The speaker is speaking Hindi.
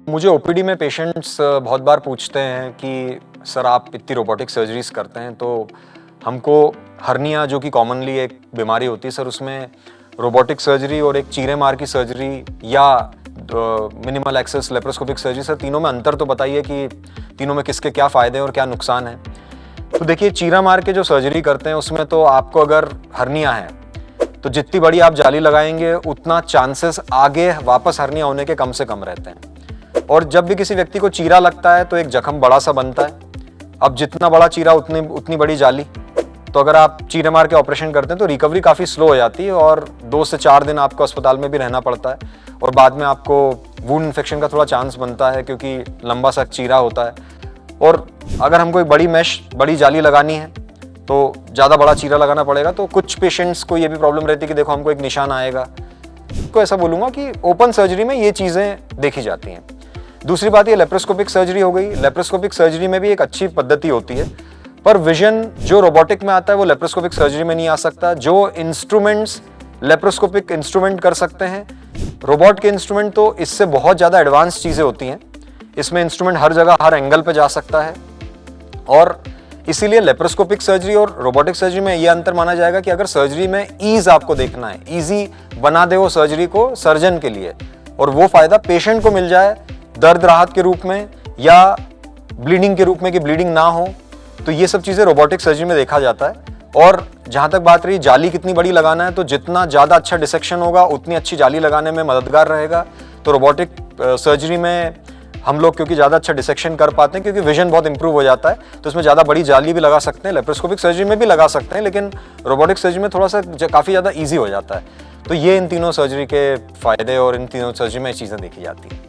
मुझे ओपीडी में पेशेंट्स बहुत बार पूछते हैं कि सर आप इतनी रोबोटिक सर्जरीज करते हैं तो हमको हर्निया जो कि कॉमनली एक बीमारी होती है सर उसमें रोबोटिक सर्जरी और एक चीरे मार की सर्जरी या minimal access laparoscopic surgery sir तीनों में अंतर तो बताइए कि तीनों में किसके क्या फ़ायदे और क्या नुकसान है। तो देखिए चीरा मार के जो सर्जरी करते हैं उसमें तो आपको अगर हर्निया है तो जितनी बड़ी आप जाली लगाएंगे उतना चांसेस आगे वापस हर्निया होने के कम से कम रहते हैं। और जब भी किसी व्यक्ति को चीरा लगता है तो एक जख्म बड़ा सा बनता है। अब जितना बड़ा चीरा उतनी बड़ी जाली, तो अगर आप चीरे मार के ऑपरेशन करते हैं तो रिकवरी काफ़ी स्लो हो जाती है और 2 से 4 दिन आपको अस्पताल में भी रहना पड़ता है और बाद में आपको वुंड इन्फेक्शन का थोड़ा चांस बनता है क्योंकि लंबा सा चीरा होता है। और अगर हमको एक बड़ी जाली लगानी है तो ज़्यादा बड़ा चीरा लगाना पड़ेगा। तो कुछ पेशेंट्स को ये भी प्रॉब्लम रहती है कि देखो हमको एक निशान आएगा। तो ऐसा बोलूँगा कि ओपन सर्जरी में ये चीज़ें देखी जाती हैं। दूसरी बात ये लेप्रोस्कोपिक सर्जरी हो गई। लेप्रोस्कोपिक सर्जरी में भी एक अच्छी पद्धति होती है पर विजन जो रोबोटिक में आता है वो लेप्रोस्कोपिक सर्जरी में नहीं आ सकता। जो इंस्ट्रूमेंट्स लेप्रोस्कोपिक इंस्ट्रूमेंट कर सकते हैं, रोबोट के इंस्ट्रूमेंट तो इससे बहुत ज़्यादा एडवांस चीज़ें होती हैं। इसमें इंस्ट्रूमेंट हर जगह हर एंगल पे जा सकता है और इसीलिए लेप्रोस्कोपिक सर्जरी और रोबोटिक सर्जरी में यह अंतर माना जाएगा कि अगर सर्जरी में ईज आपको देखना है, ईजी बना दे वो सर्जरी को सर्जन के लिए और वो फायदा पेशेंट को मिल जाए दर्द राहत के रूप में या ब्लीडिंग के रूप में कि ब्लीडिंग ना हो, तो ये सब चीज़ें रोबोटिक सर्जरी में देखा जाता है। और जहाँ तक बात रही जाली कितनी बड़ी लगाना है, तो जितना ज़्यादा अच्छा डिसेक्शन होगा उतनी अच्छी जाली लगाने में मददगार रहेगा। तो रोबोटिक सर्जरी में हम लोग क्योंकि ज़्यादा अच्छा डिसेक्शन कर पाते हैं क्योंकि विजन बहुत इंप्रूव हो जाता है, तो इसमें ज़्यादा बड़ी जाली भी लगा सकते हैं। लेप्रोस्कोपिक सर्जरी में भी लगा सकते हैं लेकिन रोबोटिक सर्जरी में थोड़ा सा काफ़ी ज़्यादा ईजी हो जाता है। तो ये इन तीनों सर्जरी के फ़ायदे और इन तीनों सर्जरी में चीज़ें देखी जाती हैं।